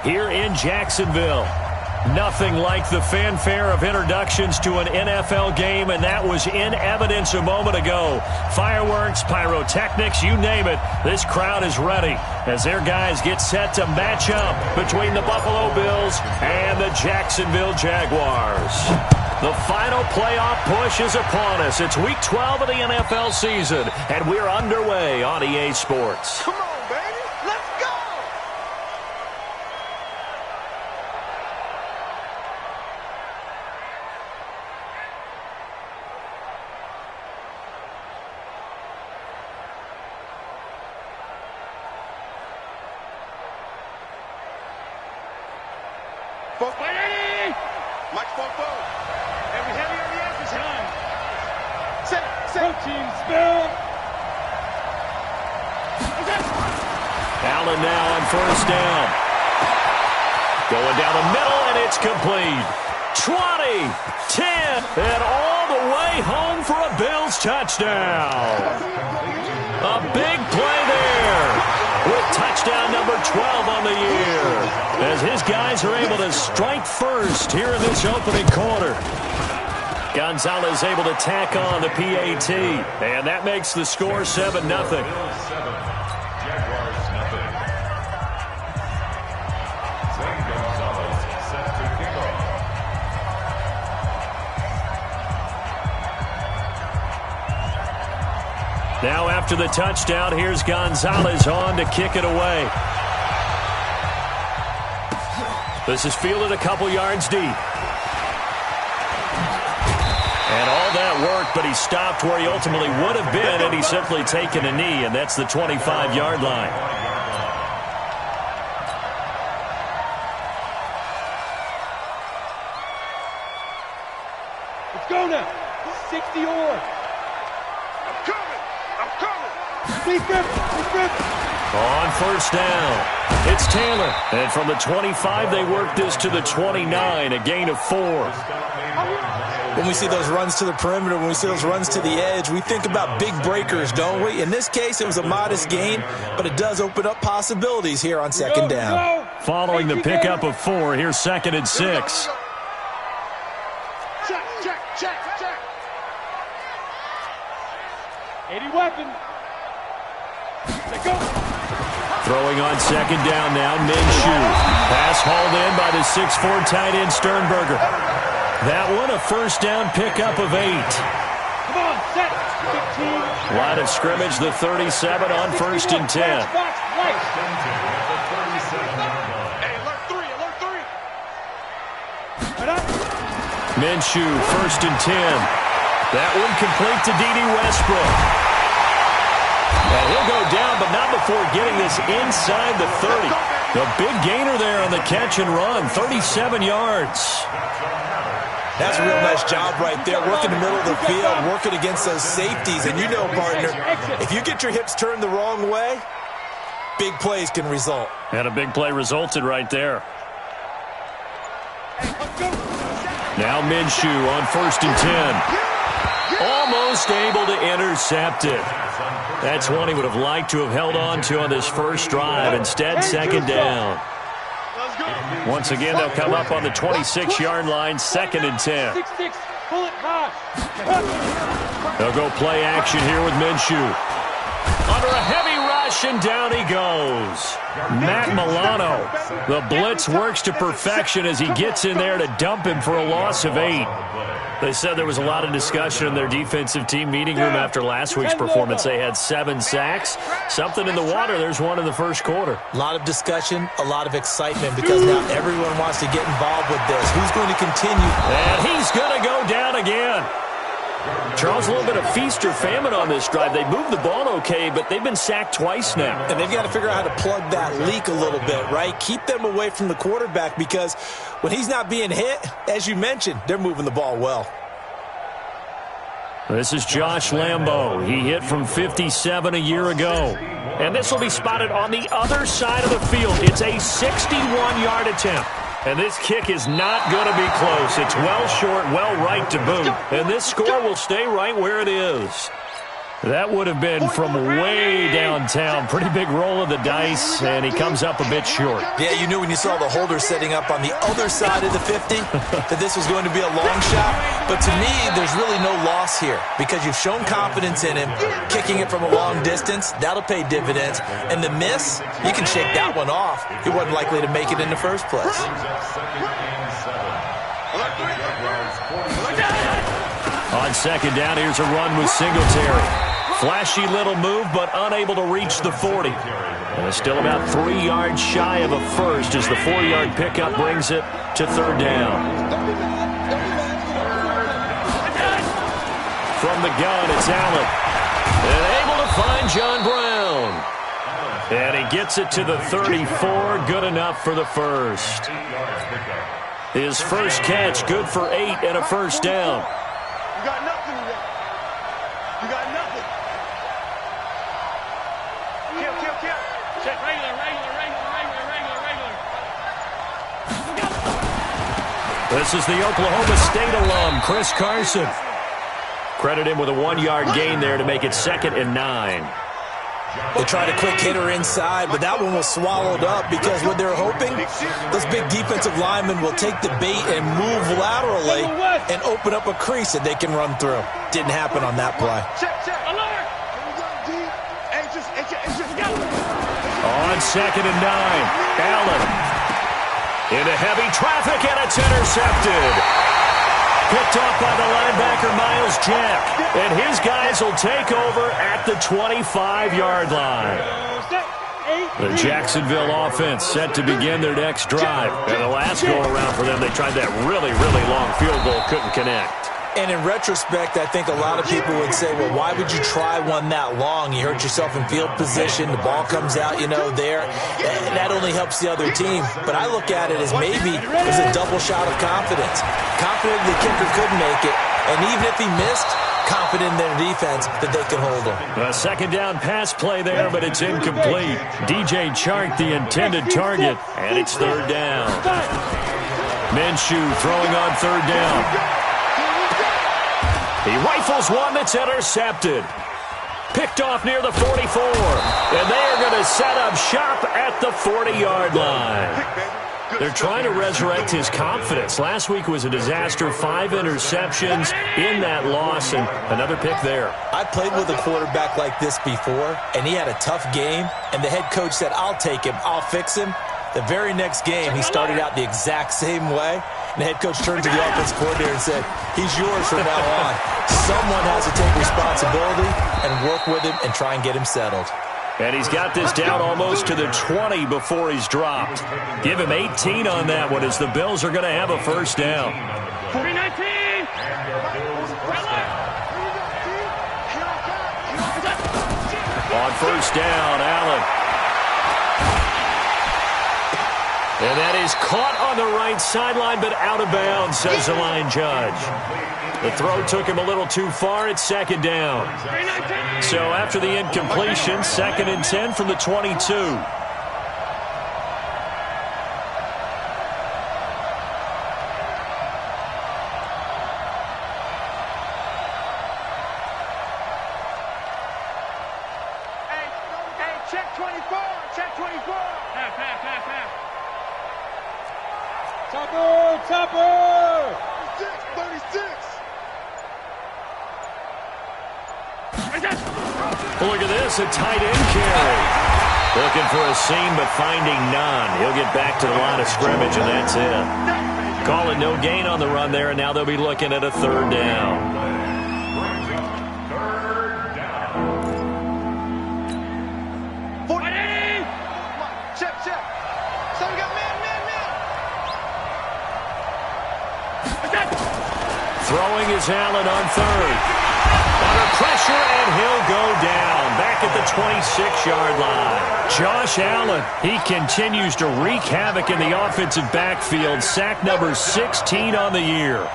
here in Jacksonville. Nothing like the fanfare of introductions to an NFL game, and that was in evidence a moment ago. Fireworks, pyrotechnics, you name it. This crowd is ready as their guys get set to match up between the Buffalo Bills and the Jacksonville Jaguars. The final playoff push is upon us. It's Week 12 of the NFL season, and we're underway on EA Sports. Come on, baby. Let's go! Mike Fofo. Every heavy on the edge is done. Set. Protein spill. Allen now on first down. Going down the middle, and it's complete. 20, 10, and all the way home for a Bills touchdown. A big play there with touchdown number 12 on the year, as his guys are able to strike first here in this opening quarter. Gonzalez able to tack on the PAT, and that makes the score 7-0. Now after the touchdown, here's Gonzalez on to kick it away. This is fielded a couple yards deep. And all that work, but he stopped where he ultimately would have been, and he's simply taken a knee, and that's the 25-yard line. Let's go now. 60 or. On first down, it's Taylor. And from the 25, they work this to the 29, a gain of 4. When we see those runs to the perimeter, when we see those runs to the edge, we think about big breakers, don't we? In this case, it was a modest gain, but it does open up possibilities here on second down. Following the pickup of 4, here's 2nd and 6. Check. 80 weapon. Go. Throwing on second down now, Minshew. Pass hauled in by the 6'4" tight end Sternberger. That one a first down pickup of 8. Come on, set. 15. Line of scrimmage, the 37 on 1st and 10. Minshew, 1st and 10. That one complete to D.D. Westbrook. And he'll go down, but not before getting this inside the 30. The big gainer there on the catch and run, 37 yards. That's a real nice job right there, working the middle of the field, working against those safeties. And you know, partner, if you get your hips turned the wrong way, big plays can result. And a big play resulted right there. Now Minshew on 1st and 10. Almost able to intercept it. That's one he would have liked to have held on to on this first drive. Instead, 2nd down. Once again, they'll come up on the 26-yard line, 2nd and 10. They'll go play action here with Minshew. Under a heavy rush, and down he goes. Matt Milano. The blitz works to perfection as he gets in there to dump him for a loss of 8. They said there was a lot of discussion in their defensive team meeting room after last week's performance. They had 7 sacks. Something in the water. There's one in the first quarter. A lot of discussion, a lot of excitement, because now everyone wants to get involved with this. Who's going to continue? And he's going to go down again. Charles, a little bit of feast or famine on this drive. They moved the ball okay, but they've been sacked twice now. And they've got to figure out how to plug that leak a little bit, right? Keep them away from the quarterback, because when he's not being hit, as you mentioned, they're moving the ball well. This is Josh Lambo. He hit from 57 a year ago. And this will be spotted on the other side of the field. It's a 61-yard attempt. And this kick is not going to be close. It's well short, well right to boot. And this score will stay right where it is. That would have been from way downtown. Pretty big roll of the dice, and he comes up a bit short. Yeah, you knew when you saw the holder setting up on the other side of the 50 that this was going to be a long shot. But to me, there's really no loss here because you've shown confidence in him. Kicking it from a long distance, that'll pay dividends. And the miss, you can shake that one off. He wasn't likely to make it in the first place. On second down, here's a run with Singletary. Flashy little move, but unable to reach the 40. And it's still about 3 yards shy of a first as the 4-yard pickup brings it to third down. From the gun, it's Allen. And able to find John Brown. And he gets it to the 34, good enough for the first. His first catch, good for 8 and a first down. You got nothing today. You got nothing. Kill. Check. Regular. This is the Oklahoma State alum, Chris Carson. Credit him with a 1-yard gain there to make it 2nd and 9. They tried a quick hitter inside, but that one was swallowed up because what they're hoping, this big defensive lineman will take the bait and move laterally and open up a crease that they can run through. Didn't happen on that play. Check. Alert. On 2nd and 9, Allen into heavy traffic, and it's intercepted. Picked off by the linebacker, Miles Jack. And his guys will take over at the 25-yard line. The Jacksonville offense set to begin their next drive. And the last go-around for them, they tried that really, really long field goal, couldn't connect. And in retrospect, I think a lot of people would say, well, why would you try one that long? You hurt yourself in field position. The ball comes out, there. That only helps the other team. But I look at it as maybe it was a double shot of confidence. Confident the kicker could make it. And even if he missed, confident in their defense that they can hold him. A second down pass play there, but it's incomplete. DJ Chark, the intended target, and it's third down. Minshew throwing on third down. He rifles one that's intercepted. Picked off near the 44. And they are going to set up shop at the 40-yard line. They're trying to resurrect his confidence. Last week was a disaster. 5 interceptions in that loss, and another pick there. I played with a quarterback like this before, and he had a tough game, and the head coach said, I'll take him, I'll fix him. The very next game, he started out the exact same way. And the head coach turned to the offense coordinator and said, he's yours from now on. Someone has to take responsibility and work with him and try and get him settled. And he's got this down almost to the 20 before he's dropped. Give him 18 on that one as the Bills are going to have a first down. 319. On first down, Allen. And that is caught on the right sideline, but out of bounds, says the line judge. The throw took him a little too far. It's second down. So after the incompletion, 2nd and 10 from the 22. Hey, check 24. Check 24. Half. Topper. 36. Look at this, a tight end carry. Looking for a seam, but finding none. He'll get back to the line of scrimmage, and that's it. Call it no gain on the run there, and now they'll be looking at a third down. Check. Son got man. Throwing is Allen on third. Under pressure, and he'll go down. Back at the 26-yard line. Josh Allen, he continues to wreak havoc in the offensive backfield. Sack number 16 on the year.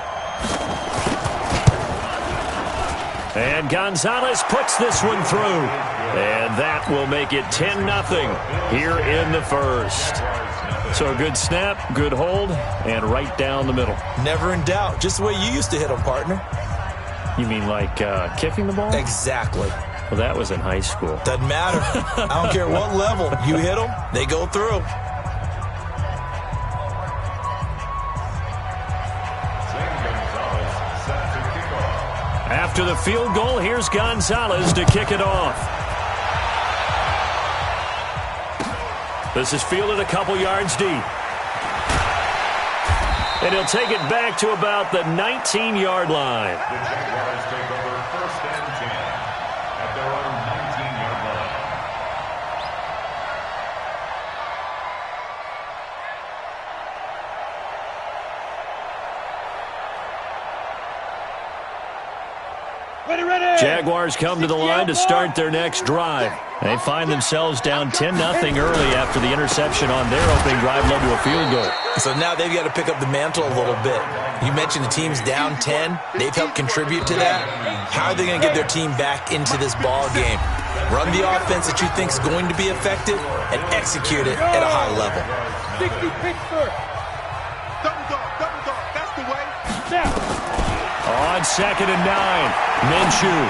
And Gonzalez puts this one through. And that will make it 10-0 here in the first. So a good snap, good hold, and right down the middle. Never in doubt. Just the way you used to hit them, partner. You mean like kicking the ball? Exactly. Well, that was in high school. Doesn't matter. I don't care what level. You hit them, they go through. After the field goal, here's Gonzalez to kick it off. This is fielded a couple yards deep. And he'll take it back to about the 19-yard line. The Jaguars take over 1st and 10 at their own 19-yard line. Ready, ready. Jaguars come to the line to start their next drive. They find themselves down 10-0 early after the interception on their opening drive led to a field goal. So now they've got to pick up the mantle a little bit. You mentioned the team's down 10. They've helped contribute to that. How are they going to get their team back into this ball game? Run the offense that you think is going to be effective and execute it at a high level. 60 Pittsburgh. Double dog, that's the way. Now. On 2nd and 9, Minshew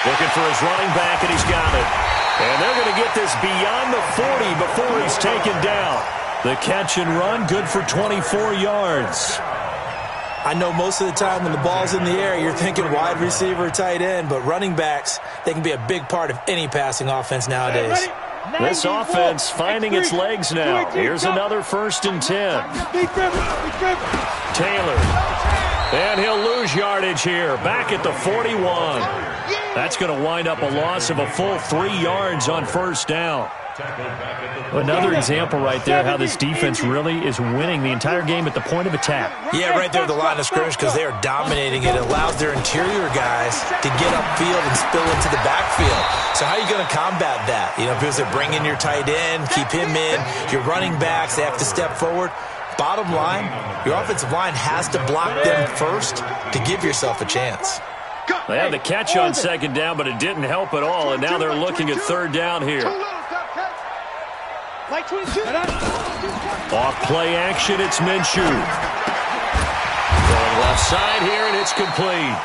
looking for his running back, and he's got it. And they're going to get this beyond the 40 before he's taken down. The catch and run, good for 24 yards. I know most of the time when the ball's in the air, you're thinking wide receiver, tight end, but running backs, they can be a big part of any passing offense nowadays. This offense finding its legs now. Here's another 1st and 10. Taylor. And he'll lose yardage here. Back at the 41. That's going to wind up a loss of a full 3 yards on 1st down. Another example right there how this defense really is winning the entire game at the point of attack. Yeah, right there at the line of scrimmage because they are dominating it. It allows their interior guys to get upfield and spill into the backfield. So how are you going to combat that? You know, because they bring in your tight end, keep him in. Your running backs, they have to step forward. Bottom line, your offensive line has to block them first to give yourself a chance. They had the catch on 2nd down, but it didn't help at all, and now they're looking at 3rd down here. Off play action, it's Minshew. Going left side here, and it's complete.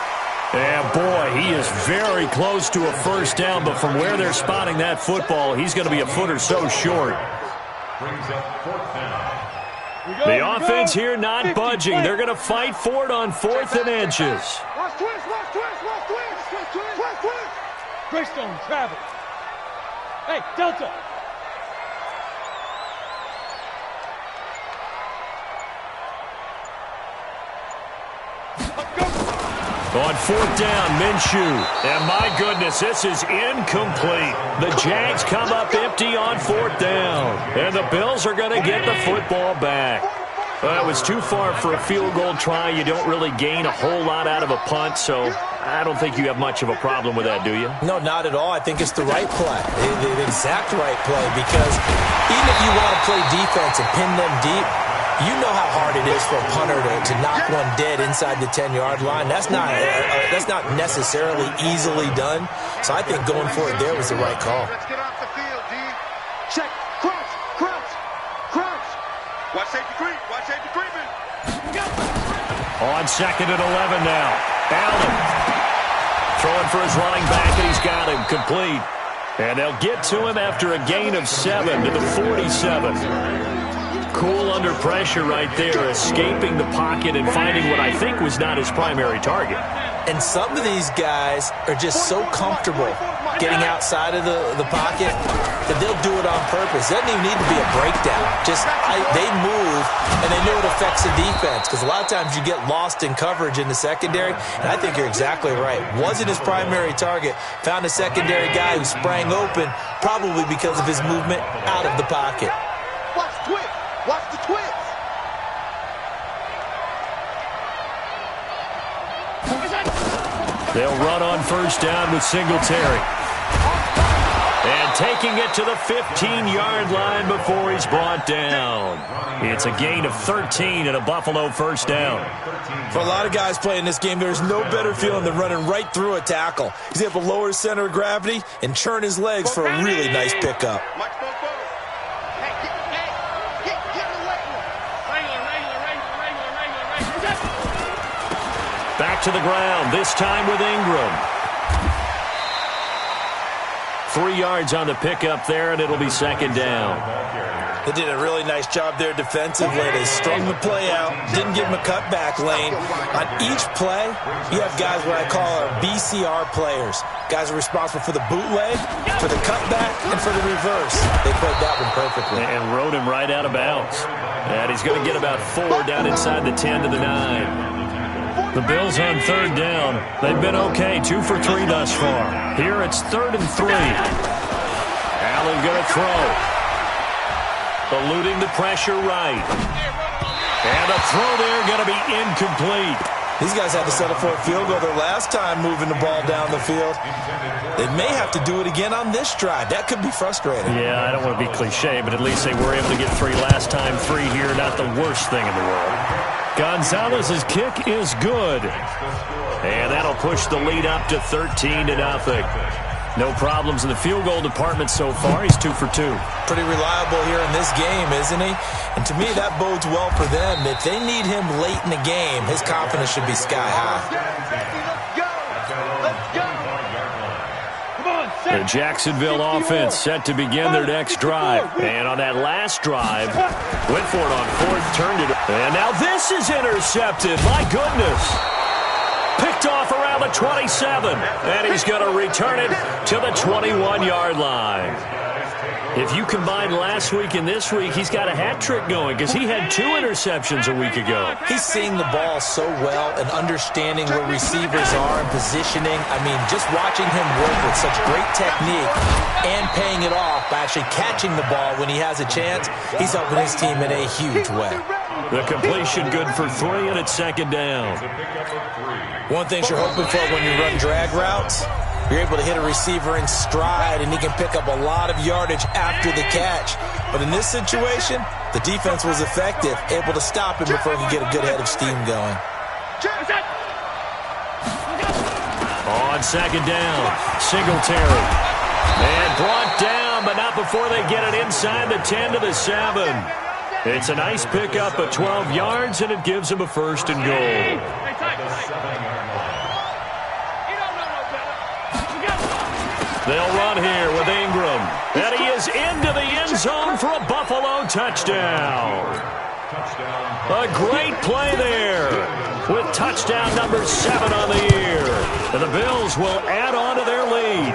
And boy, he is very close to a 1st down, but from where they're spotting that football, he's going to be a foot or so short. Brings up 4th down. The offense here not budging. They're going to fight for it on 4th and inches. Watch twist. Greystone, travel. Hey, Delta. On 4th down, Minshew. And my goodness, this is incomplete. The Jags come up empty on 4th down. And the Bills are going to get the football back. Well, it was too far for a field goal try. You don't really gain a whole lot out of a punt, so I don't think you have much of a problem with that, do you? No, not at all. I think it's the right play, the exact right play, because even if you want to play defense and pin them deep, you know how hard it is for a punter to knock one dead inside the 10-yard line. That's not necessarily easily done. So I think going for it there was the right call. Let's get off the field, D. Check. Crouch. Watch safety creep. Watch safety creeping. On 2nd and 11 now. Allen throwing for his running back, and he's got him complete. And they'll get to him after a gain of 7 to the 47. Cool under pressure right there, escaping the pocket and finding what I think was not his primary target. And some of these guys are just so comfortable getting outside of the pocket that they'll do it on purpose. It doesn't even need to be a breakdown. They move, and they know it affects the defense because a lot of times you get lost in coverage in the secondary, and I think you're exactly right. Wasn't his primary target. Found a secondary guy who sprang open, probably because of his movement out of the pocket. Watch the twist. They'll run on 1st down with Singletary. And taking it to the 15-yard line before he's brought down. It's a gain of 13 and a Buffalo 1st down. For a lot of guys playing this game, there's no better feeling than running right through a tackle. He's able to lower his center of gravity and churn his legs for a really nice pickup. Back to the ground, this time with Ingram. 3 yards on the pickup there, and it'll be second down. They did a really nice job there defensively. They strung the play out, didn't give him a cutback lane. On each play, you have guys what I call our BCR players. Guys are responsible for the bootleg, for the cutback, and for the reverse. They played that one perfectly. And rode him right out of bounds. And he's going to get about 4 down inside the 10 to the 9. The Bills on third down. They've been okay, 2 for 3 thus far. Here it's 3rd and 3. Allen going to throw. Eluding the pressure right. And a throw there going to be incomplete. These guys had to settle for a field goal their last time moving the ball down the field. They may have to do it again on this drive. That could be frustrating. Yeah, I don't want to be cliche, but at least they were able to get 3 last time. 3 here, not the worst thing in the world. Gonzalez's kick is good. And that'll push the lead up to 13-0. No problems in the field goal department so far. He's 2 for 2. Pretty reliable here in this game, isn't he? And to me, that bodes well for them. If they need him late in the game, his confidence should be sky high. The Jacksonville offense set to begin their next drive. And on that last drive, went for it on 4th, turned it. And now this is intercepted. My goodness. Picked off around the 27, and he's going to return it to the 21-yard line. If you combine last week and this week, he's got a hat trick going because he had 2 interceptions a week ago. He's seeing the ball so well and understanding where receivers are and positioning. I mean, just watching him work with such great technique and paying it off by actually catching the ball when he has a chance, he's helping his team in a huge way. The completion good for 3, and it's second down. One thing you're hoping for when you run drag routes, you're able to hit a receiver in stride, and he can pick up a lot of yardage after the catch. But in this situation, the defense was effective, able to stop him before he could get a good head of steam going. On second down, Singletary. And brought down, but not before they get it inside the 10 to the 7. It's a nice pickup of 12 yards, and it gives him a 1st and goal. They'll run here with Ingram. And he is into the end zone for a Buffalo touchdown. A great play there with touchdown number 7 on the year. And the Bills will add on to their lead.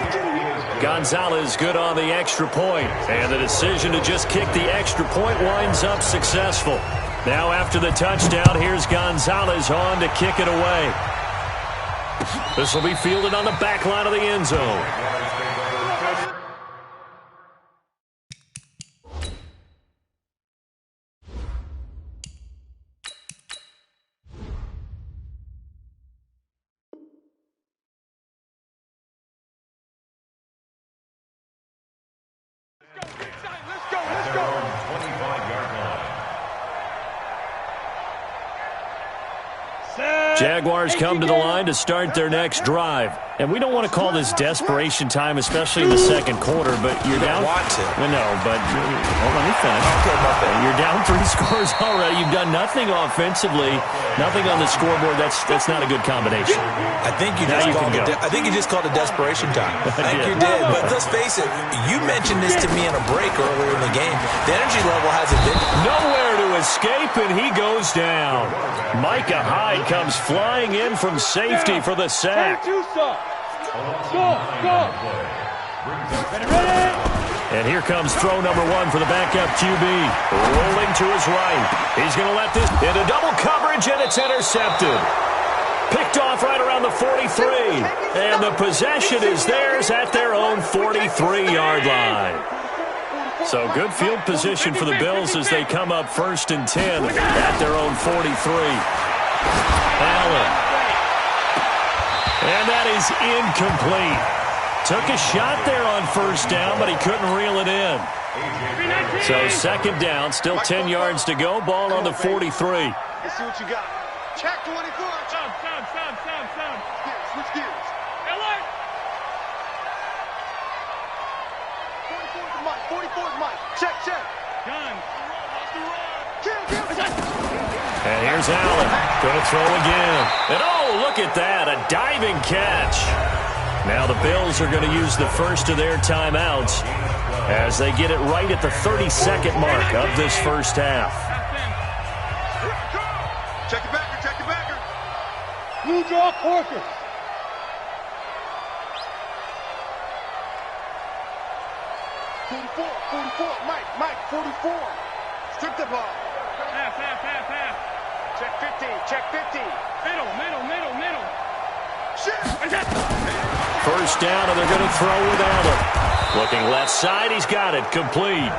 Gonzalez good on the extra point, and the decision to just kick the extra point winds up successful. Now after the touchdown, here's Gonzalez on to kick it away. This will be fielded on the back line of the end zone. Jaguars come to the line to start their next drive. And we don't want to call this desperation time, especially in the second quarter, but you're down. Want to. Well, no, but let me finish. Okay. You're down 3 scores already. You've done nothing offensively, nothing on the scoreboard. That's not a good combination. I think you just called it desperation time. I think you did. But let's face it, you mentioned this to me in a break earlier in the game. The energy level hasn't been nowhere to escape, and he goes down. Micah Hyde comes flying in from safety for the sack. And here comes throw number 1 for the backup QB. Rolling to his right. He's going to let this into double coverage, and it's intercepted. Picked off right around the 43. And the possession is theirs at their own 43-yard line. So good field position for the Bills as they come up 1st and 10 at their own 43. Allen. And that is incomplete. Took a shot there on 1st down, but he couldn't reel it in. So 2nd down, still 10 yards to go. Ball on the 43. Let's see what you got. Check 24. Sound. Switch gears. 44 is Mike. Check. Gun. And here's Allen. Going to throw again. And oh, look at that. A diving catch. Now the Bills are going to use the first of their timeouts as they get it right at the 32nd mark of this first half. Check your backer, check your backer. Blue draw Corker. Mike, 44. Strip the ball. Half. Check 50, check 50. Middle. Shit. First down, and they're going to throw without him. Looking left side, he's got it, complete.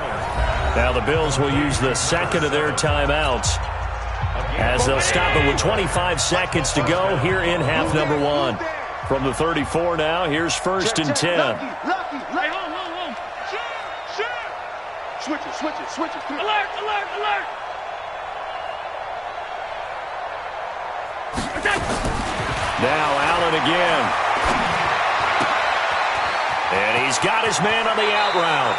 Now the Bills will use the second of their timeouts as they'll stop it with 25 seconds to go here in half number one. From the 34 now, here's first and 10. Lucky. Hey, home. Switch it. Alert. Now Allen again. And he's got his man on the out route.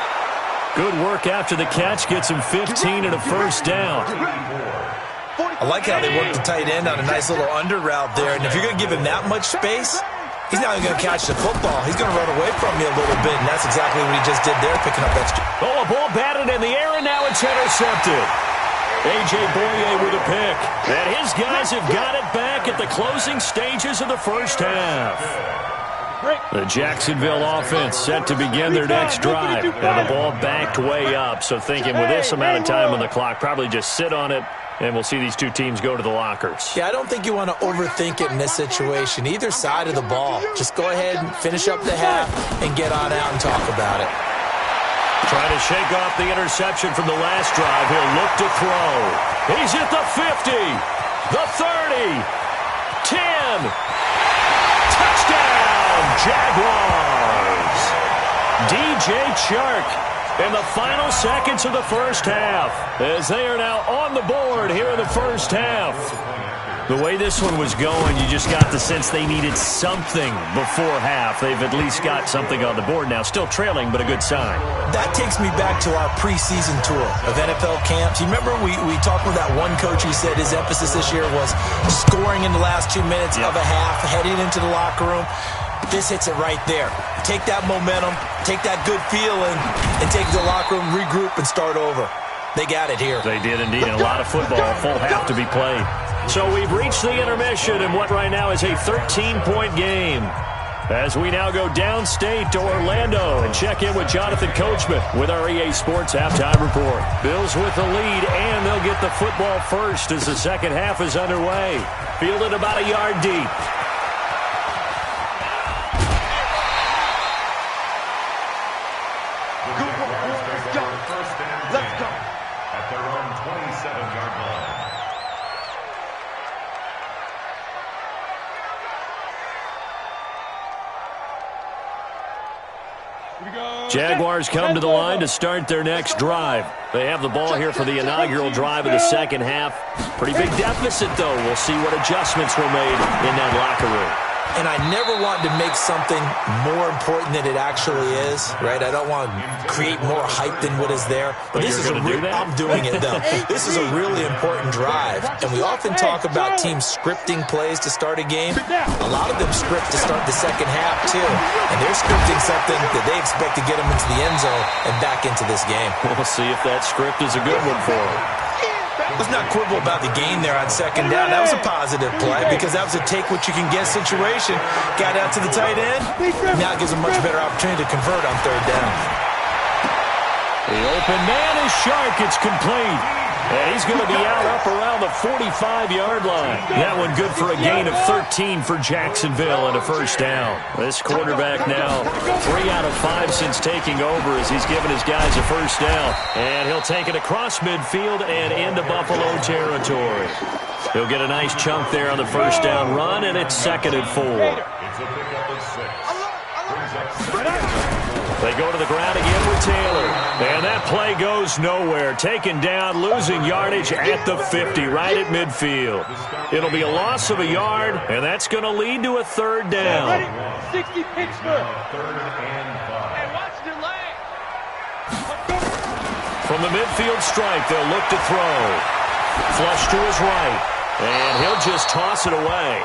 Good work after the catch. Gets him 15 and a first down. I like how they work the tight end on a nice little under route there. And if you're going to give him that much space, he's not even going to catch the football. He's going to run away from you a little bit, and that's exactly what he just did there, picking up extra. Oh, a ball batted in the air, and now it's intercepted. A.J. Boye with a pick. And his guys have got it back at the closing stages of the first half. The Jacksonville offense set to begin their next drive. And the ball backed way up, so thinking with this amount of time on the clock, probably just sit on it, and we'll see these two teams go to the lockers. Yeah, I don't think you want to overthink it in this situation. Either side of the ball. Just go ahead and finish up the half and get on out and talk about it. Trying to shake off the interception from the last drive. He'll look to throw. He's at the 50, the 30, 10. Touchdown, Jaguars. DJ Chark in the final seconds of the first half as they are now on the board here in the first half. The way this one was going, you just got the sense they needed something before half. They've at least got something on the board now. Still trailing, but a good sign. That takes me back to our preseason tour of NFL camps. You remember we talked with that one coach who said his emphasis this year was scoring in the last 2 minutes of a half, heading into the locker room. This hits it right there. Take that momentum, take that good feeling, and take it to the locker room, regroup, and start over. They got it here. They did indeed. A lot of football, full half to be played. So we've reached the intermission in what right now is a 13-point game. As we now go downstate to Orlando and check in with Jonathan Coachman with our EA Sports Halftime Report. Bills with the lead, and they'll get the football first as the second half is underway. Fielded about a yard deep. Let's go. At their own 27-yard line. Jaguars come to the line to start their next drive. They have the ball here for the inaugural drive of the second half. Pretty big deficit, though. We'll see what adjustments were made in that locker room. And I never want to make something more important than it actually is, right? I don't want to create more hype than what is there. But this is I'm doing it, though. This is a really important drive. And we often talk about teams scripting plays to start a game. A lot of them script to start the second half, too. And they're scripting something that they expect to get them into the end zone and back into this game. We'll see if that script is a good one for them. Let's not quibble about the gain there on second down. That was a positive play because that was a take-what-you-can-get situation. Got out to the tight end. Now it gives a much better opportunity to convert on third down. The open man is Chark. It's complete. And he's going to be out up around the 45-yard line. That one good for a gain of 13 for Jacksonville and a first down. This quarterback now 3 out of 5 since taking over as he's given his guys a first down. And he'll take it across midfield and into Buffalo territory. He'll get a nice chunk there on the first down run, and it's 2nd and 4. It's a pickup of 6. Brings up They go to the ground again with Taylor. And that play goes nowhere. Taken down, losing yardage at the 50, right at midfield. It'll be a loss of a yard, and that's going to lead to a third down. 60 Pittsburgh. 3rd and 5. Hey, watch the leg. From the midfield strike, they'll look to throw. Flush to his right, and he'll just toss it away.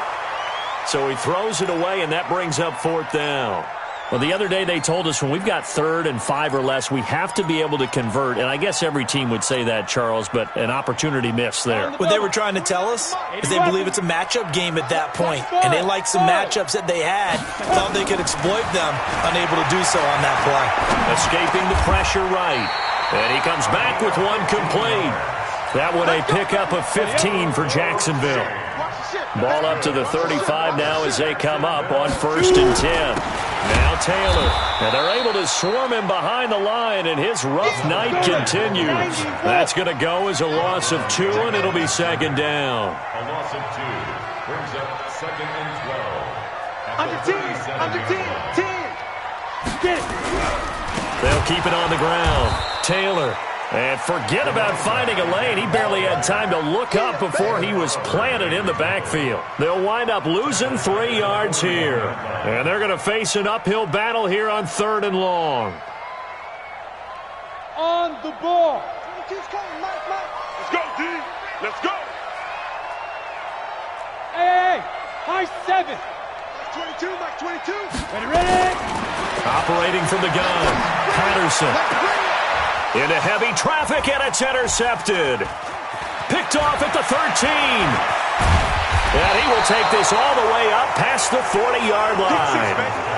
So he throws it away, and that brings up 4th down. Well, the other day they told us when we've got 3rd and 5 or less, we have to be able to convert. And I guess every team would say that, Charles, but an opportunity missed there. What they were trying to tell us is they believe it's a matchup game at that point. And they liked some matchups that they had, thought they could exploit them, unable to do so on that play. Escaping the pressure right. And he comes back with one complete. That one a pickup of 15 for Jacksonville. Ball up to the 35 now as they come up on 1st and 10. Now Taylor. And they're able to swarm him behind the line, and his rough night continues. That's going to go as a loss of 2, and it'll be 2nd down. A loss of 2 brings up 2nd and 12. Under 10, under 10, 10. Get it. They'll keep it on the ground. Taylor. And forget about finding a lane. He barely had time to look up before he was planted in the backfield. They'll wind up losing 3 yards here. And they're going to face an uphill battle here on 3rd and long. On the ball. Let's go, D. Let's go. Hey, high 7. Mike 22, Mike 22. Ready? Operating from the gun, Patterson. Into heavy traffic, and it's intercepted. Picked off at the 13. And he will take this all the way up past the 40-yard line.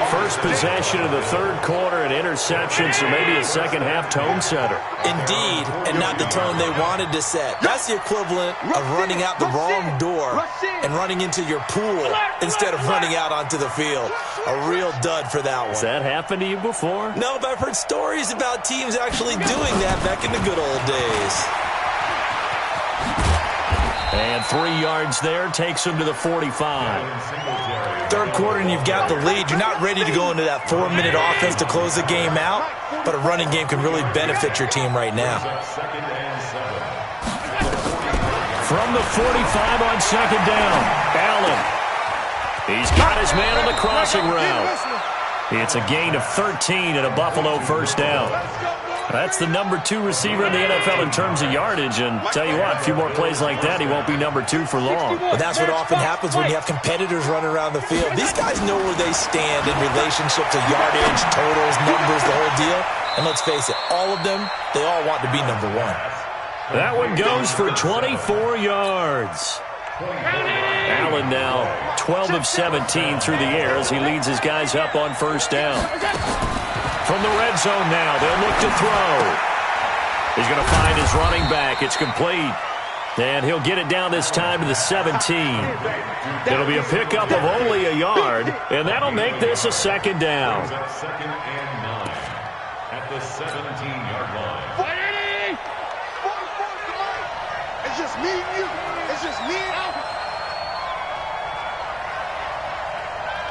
First possession of the 3rd quarter, an interception, so maybe a second-half tone setter. Indeed, and not the tone they wanted to set. That's the equivalent of running out the wrong door and running into your pool instead of running out onto the field. A real dud for that one. Has that happened to you before? No, but I've heard stories about teams actually doing that back in the good old days. And 3 yards there takes him to the 45. 3rd quarter and you've got the lead. You're not ready to go into that 4-minute offense to close the game out, but a running game can really benefit your team right now. From the 45 on 2nd down, Allen. He's got his man on the crossing route. It's a gain of 13 and a Buffalo 1st down. That's the number 2 receiver in the NFL in terms of yardage, and tell you what, a few more plays like that, he won't be number 2 for long. But that's what often happens when you have competitors running around the field. These guys know where they stand in relationship to yardage, totals, numbers, the whole deal. And let's face it, all of them, they all want to be number 1. That one goes for 24 yards. Allen now 12 of 17 through the air as he leads his guys up on 1st down. From the red zone now, they'll look to throw. He's going to find his running back. It's complete. And he'll get it down this time to the 17. It'll be a pickup of only a yard, and that'll make this a 2nd down. 2nd and 9 at the 17-yard line. It's just me and you. It's just me and you.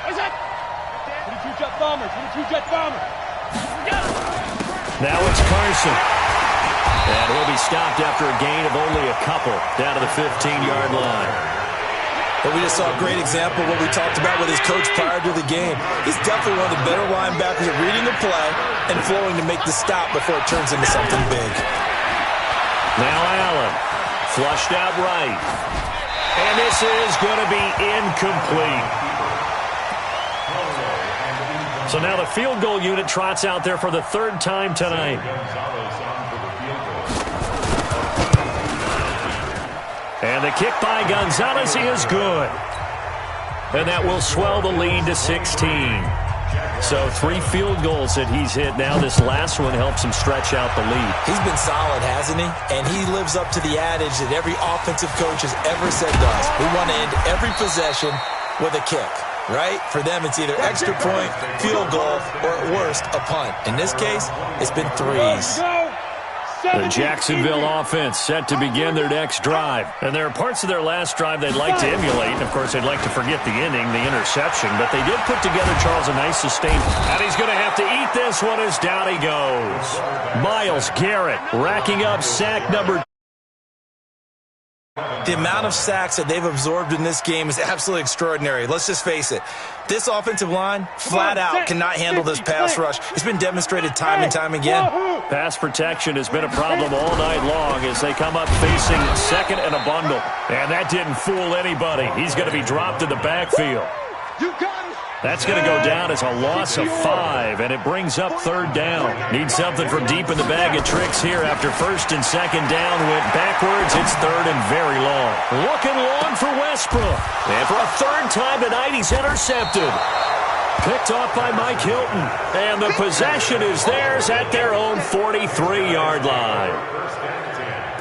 What's that? 22 jet bomber, 22 jet bomber. Now it's Carson. And he'll be stopped after a gain of only a couple down to the 15-yard line. But we just saw a great example of what we talked about with his coach prior to the game. He's definitely one of the better linebackers at reading the play and flowing to make the stop before it turns into something big. Now Allen, flushed out right. And this is going to be incomplete. So now the field goal unit trots out there for the 3rd time tonight. And the kick by Gonzalez is good. And that will swell the lead to 16. So 3 field goals that he's hit now. This last one helps him stretch out the lead. He's been solid, hasn't he? And he lives up to the adage that every offensive coach has ever said to us. We want to end every possession with a kick, right? For them, it's either extra point, field goal, or at worst, a punt. In this case, it's been 3s. The Jacksonville offense set to begin their next drive. And there are parts of their last drive they'd like to emulate. And, of course, they'd like to forget the inning, the interception. But they did put together, Charles, a nice sustain. And he's going to have to eat this one as down he goes. Myles Garrett racking up sack number The amount of sacks that they've absorbed in this game is absolutely extraordinary. Let's just face it. This offensive line, flat out, cannot handle this pass rush. It's been demonstrated time and time again. Pass protection has been a problem all night long as they come up facing second and a bundle. And that didn't fool anybody. He's going to be dropped in the backfield. That's going to go down as a loss of 5, and it brings up third down. Need something from deep in the bag of tricks here after first and second down went backwards. It's third and very long. Looking long for Westbrook. And for a third time tonight, he's intercepted. Picked off by Mike Hilton. And the possession is theirs at their own 43-yard line.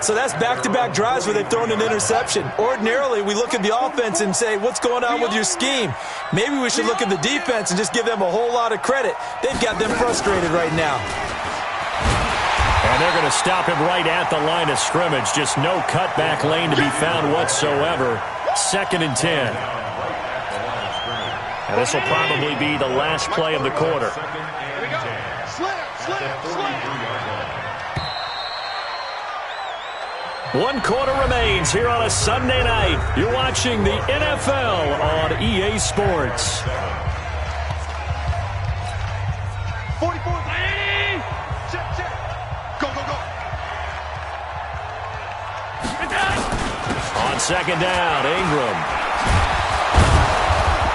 So that's back-to-back drives where they've thrown an interception. Ordinarily, we look at the offense and say, what's going on with your scheme? Maybe we should look at the defense and just give them a whole lot of credit. They've got them frustrated right now. And they're going to stop him right at the line of scrimmage. Just no cutback lane to be found whatsoever. Second and 10. And this will probably be the last play of the quarter. Here we go. Slam. 1 quarter remains here on a Sunday night. You're watching the NFL on EA Sports. 44. Check. Go. On second down, Ingram.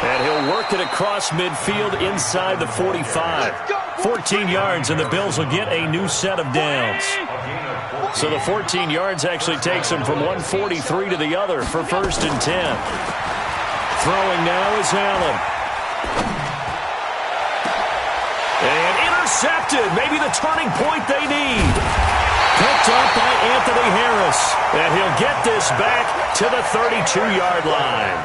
And he'll work it across midfield inside the 45. 14 yards, and the Bills will get a new set of downs. So the 14 yards actually takes him from 143 to the other for first and 10. Throwing now is Allen. And intercepted. Maybe the turning point they need. Picked up by Anthony Harris. And he'll get this back to the 32-yard line.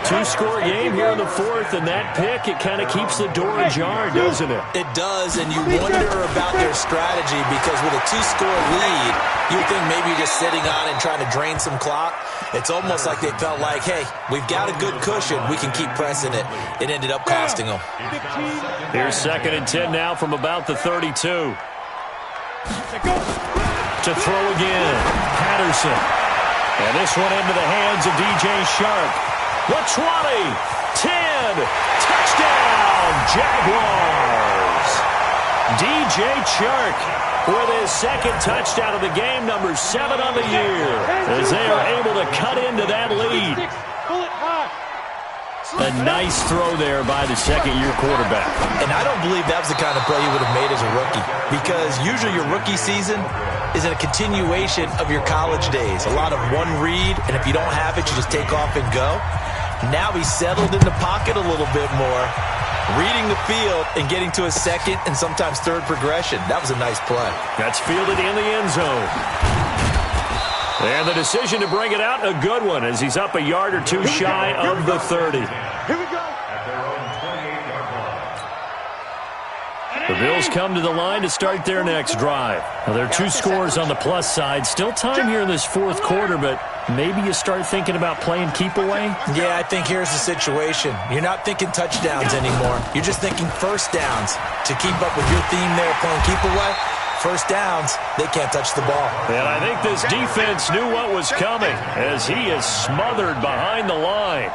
2-score game here in the fourth, and that pick, it kind of keeps the door ajar, doesn't it? It does, and you wonder about their strategy because with a 2-score lead, you think maybe you're just sitting on and trying to drain some clock. It's almost like they felt like, hey, we've got a good cushion. We can keep pressing it. It ended up costing them. Here's second and 10 now from about the 32. To throw again, Patterson. And this one into the hands of DJ Shark. The 20, 10, touchdown, Jaguars. DJ Chark with his second touchdown of the game, number 7 on the year, as they are able to cut into that lead. A nice throw there by the second-year quarterback. And I don't believe that was the kind of play he would have made as a rookie, because usually your rookie season is a continuation of your college days. A lot of one read, and if you don't have it, you just take off and go. Now he's settled in the pocket a little bit more, reading the field and getting to a second and sometimes third progression. That was a nice play. That's fielded in the end zone. And the decision to bring it out, a good one, as he's up a yard or two shy of the 30. Here we go. The Bills come to the line to start their next drive. Now, there are 2 scores on the plus side. Still time here in this fourth quarter, but maybe you start thinking about playing keep away? Yeah, I think here's the situation. You're not thinking touchdowns anymore. You're just thinking first downs. To keep up with your theme there, playing keep away, first downs, they can't touch the ball. And I think this defense knew what was coming as he is smothered behind the line.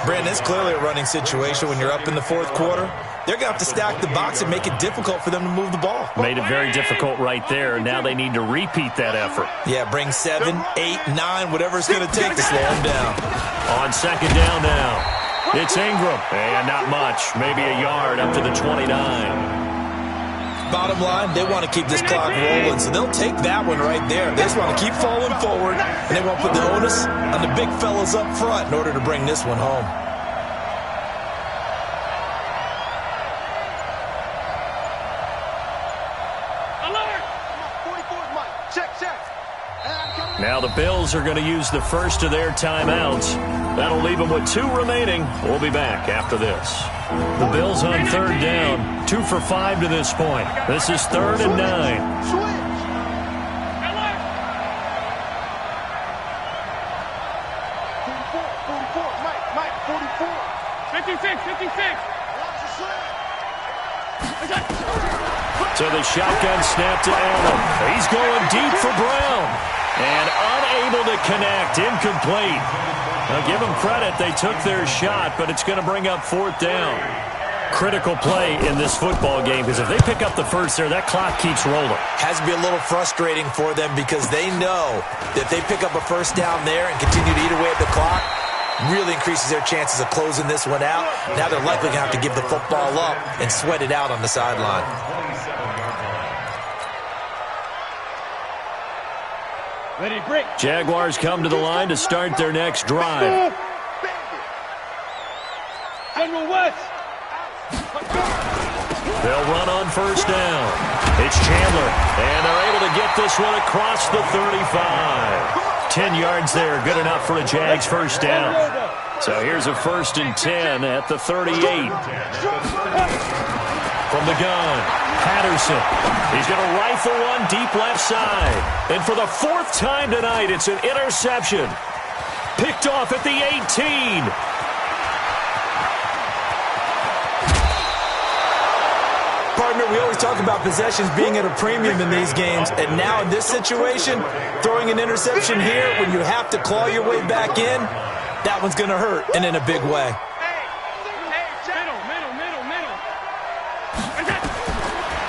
Brandon, it's clearly a running situation when you're up in the fourth quarter. They're going to have to stack the box and make it difficult for them to move the ball. Made it very difficult right there. Now they need to repeat that effort. Yeah, bring 7, 8, 9, whatever it's going to take to slow them down. On second down now, it's Ingram. And not much, maybe a yard up to the 29. Bottom line, they want to keep this clock rolling, so they'll take that one right there. They just want to keep falling forward, and they won't put the onus on the big fellas up front in order to bring this one home. Now the Bills are going to use the first of their timeouts. That'll leave them with 2 remaining. We'll be back after this. The Bills on third down, 2 for 5 to this point. This is 3rd and 9. 56. So the shotgun snap to Allen. He's going deep for Brown. And unable to connect. Incomplete. Now give them credit. They took their shot, but it's going to bring up 4th down. Critical play in this football game because if they pick up the first there, that clock keeps rolling. Has to be a little frustrating for them because they know that if they pick up a first down there and continue to eat away at the clock, really increases their chances of closing this one out. Now they're likely going to have to give the football up and sweat it out on the sideline. Ready, break. Jaguars come to the line to start their next drive. General West. They'll run on first down. It's Chandler, and they're able to get this one across the 35. 10 yards there, good enough for a Jags first down. So here's a 1st and 10 at the 38. From the gun, Patterson. He's going to rifle one deep left side. And for the 4th time tonight, it's an interception. Picked off at the 18. Partner, we always talk about possessions being at a premium in these games, and now in this situation, throwing an interception here when you have to claw your way back in, that one's going to hurt, and in a big way.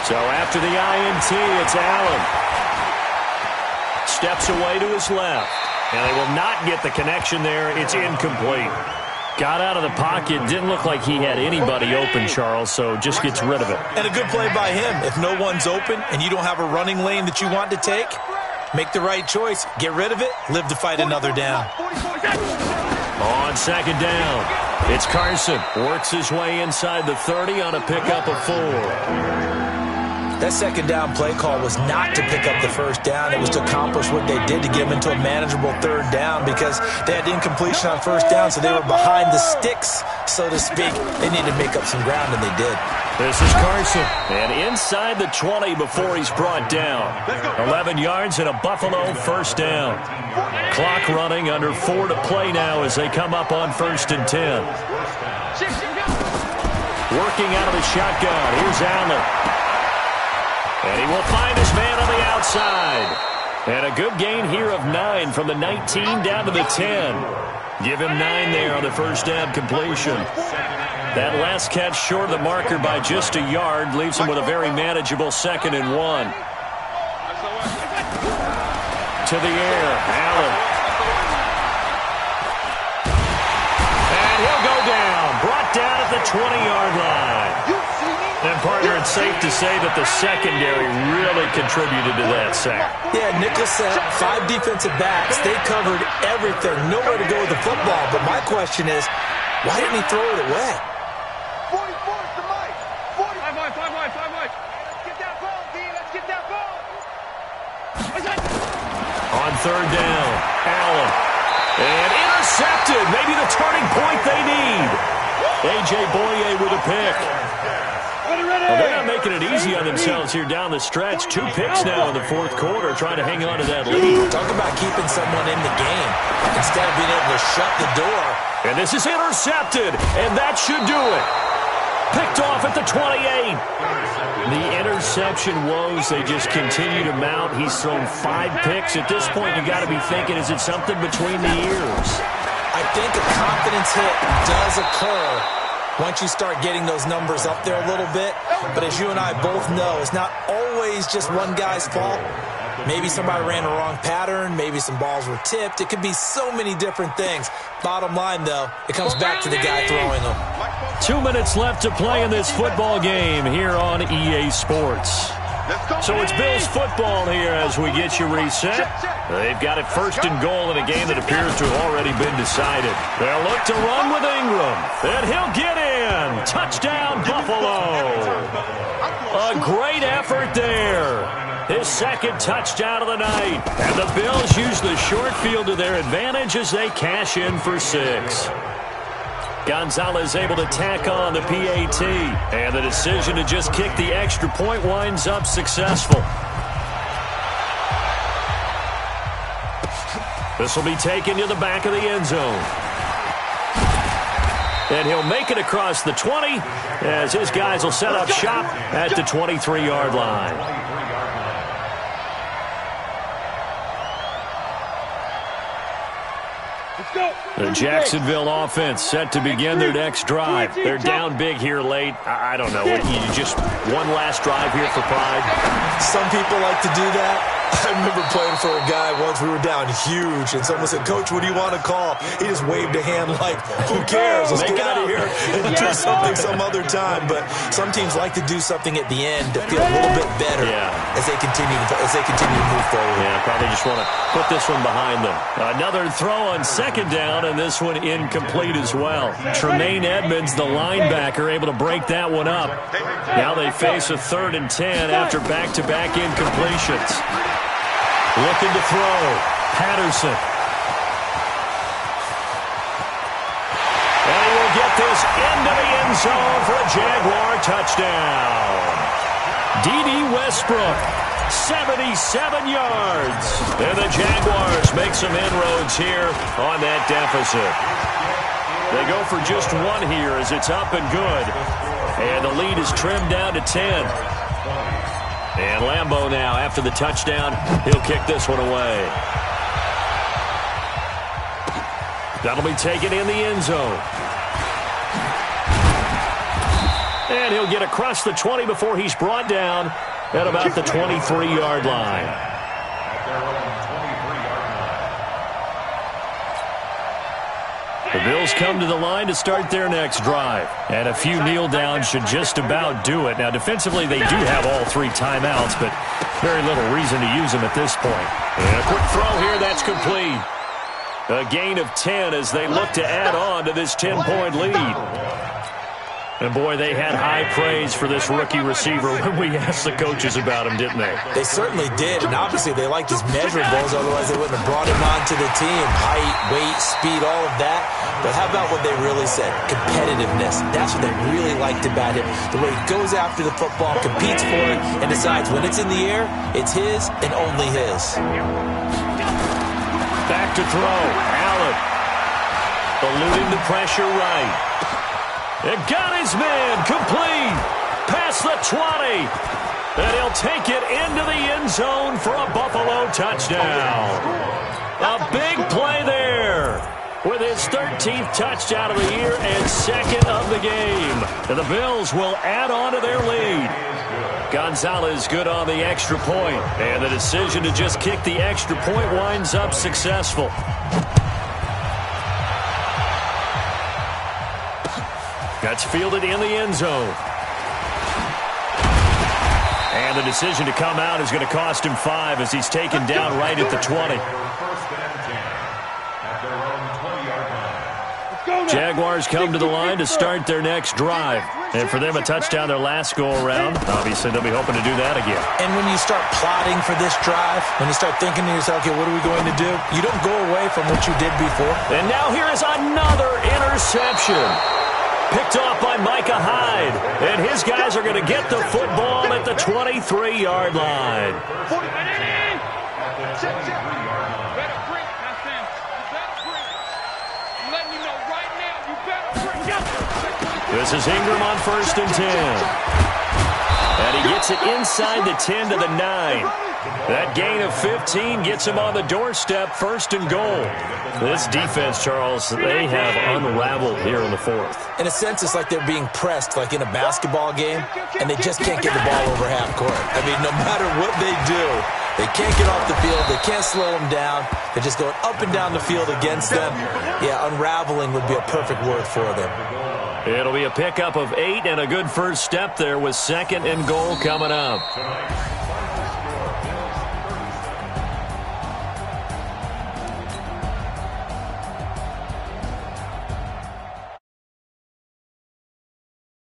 So after the INT, it's Allen. Steps away to his left, and they will not get the connection there. It's incomplete. Got out of the pocket. Didn't look like he had anybody open, Charles, so just gets rid of it. And a good play by him. If no one's open and you don't have a running lane that you want to take, make the right choice. Get rid of it. Live to fight another down. On 2nd down, it's Carson. Works his way inside the 30 on a pickup of 4. That 2nd down play call was not to pick up the first down. It was to accomplish what they did to get them into a manageable 3rd down because they had incompletion on first down, so they were behind the sticks, so to speak. They needed to make up some ground, and they did. This is Carson, and inside the 20 before he's brought down. 11 yards and a Buffalo first down. Clock running, under 4 to play now as they come up on 1st and 10. Working out of the shotgun, here's Allen. And he will find his man on the outside. And a good gain here of 9 from the 19 down to the 10. Give him 9 there on the first down completion. That last catch short of the marker by just a yard leaves him with a very manageable 2nd and 1. To the air, Allen. And he'll go down. Brought down at the 20-yard line. And, partner, it's safe to say that the secondary really contributed to that sack. Yeah, nickel set, 5 defensive backs. They covered everything. Nowhere to go with the football. But my question is, why didn't he throw it away? 44 to Mike. 5 wide. Let's get that ball, D. Let's get that ball. On 3rd down, Allen. And intercepted. Maybe the turning point they need. A.J. Boye with a pick. Well, they're not making it easy on themselves here down the stretch. 2 picks now in the 4th quarter, trying to hang on to that lead. Talk about keeping someone in the game instead of being able to shut the door. And this is intercepted, and that should do it. Picked off at the 28. The interception woes, they just continue to mount. He's thrown 5 picks. At this point, you got to be thinking, is it something between the ears? I think a confidence hit does occur once you start getting those numbers up there a little bit. But as you and I both know, it's not always just one guy's fault. Maybe somebody ran a wrong pattern. Maybe some balls were tipped. It could be so many different things. Bottom line, though, it comes back to the guy throwing them. 2 minutes left to play in this football game here on EA Sports. So it's Bills football here as we get you reset. They've got it 1st and goal in a game that appears to have already been decided. They'll look to run with Ingram, and he'll get in. Touchdown, Buffalo. A great effort there. His 2nd touchdown of the night. And the Bills use the short field to their advantage as they cash in for 6. Gonzalez able to tack on the PAT. And the decision to just kick the extra point winds up successful. This will be taken to the back of the end zone. And he'll make it across the 20 as his guys will set up shop at the 23-yard line. The Jacksonville offense set to begin their next drive. They're down big here late. I don't know. You just one last drive here for pride? Some people like to do that. I remember playing for a guy once. We were down huge, and someone said, "Coach, what do you want to call?" He just waved a hand like, "Who cares? Let's get out of here and do something some other time." But some teams like to do something at the end to feel a little bit better as they continue to move forward. Yeah, probably just want to put this one behind them. Another throw on second down, and this one incomplete as well. Tremaine Edmonds, the linebacker, able to break that one up. Now they face a 3rd and 10 after back-to-back incompletions. Looking to throw. Patterson. And he will get this into the end zone for a Jaguar touchdown. D.D. Westbrook, 77 yards. And the Jaguars make some inroads here on that deficit. They go for just one here as it's up and good. And the lead is trimmed down to 10. And Lambeau now, after the touchdown, he'll kick this one away. That'll be taken in the end zone. And he'll get across the 20 before he's brought down at about the 23-yard line. The Bills come to the line to start their next drive. And a few kneel downs should just about do it. Now, defensively, they do have all 3 timeouts, but very little reason to use them at this point. And a quick throw here, that's complete. A gain of 10 as they look to add on to this 10-point lead. And, boy, they had high praise for this rookie receiver when we asked the coaches about him, didn't they? They certainly did, and obviously they liked his measurables, otherwise they wouldn't have brought him onto the team. Height, weight, speed, all of that. But how about what they really said? Competitiveness. That's what they really liked about him. The way he goes after the football, competes for it, and decides when it's in the air, it's his and only his. Back to throw. Allen. Eluding the pressure right. It got his man complete. Past the 20. And he'll take it into the end zone for a Buffalo touchdown. A big play there with his 13th touchdown of the year and 2nd of the game. And the Bills will add on to their lead. Gonzalez good on the extra point. And the decision to just kick the extra point winds up successful. That's fielded in the end zone. And the decision to come out is going to cost him 5 as he's taken down right at the 20. Jaguars come to the line to start their next drive. And for them, a touchdown their last go-around. Obviously, they'll be hoping to do that again. And when you start plotting for this drive, when you start thinking to yourself, okay, what are we going to do? You don't go away from what you did before. And now here is another interception. Picked off by Micah Hyde. And his guys are going to get the football at the 23-yard line. This is Ingram on 1st and 10. And he gets it inside the 10 to the 9. That gain of 15 gets him on the doorstep, 1st and goal. This defense, Charles, they have unraveled here in the 4th. In a sense, it's like they're being pressed like in a basketball game, and they just can't get the ball over half court. I mean, no matter what they do, they can't get off the field. They can't slow them down. They're just going up and down the field against them. Yeah, unraveling would be a perfect word for them. It'll be a pickup of 8 and a good first step there with 2nd and goal coming up.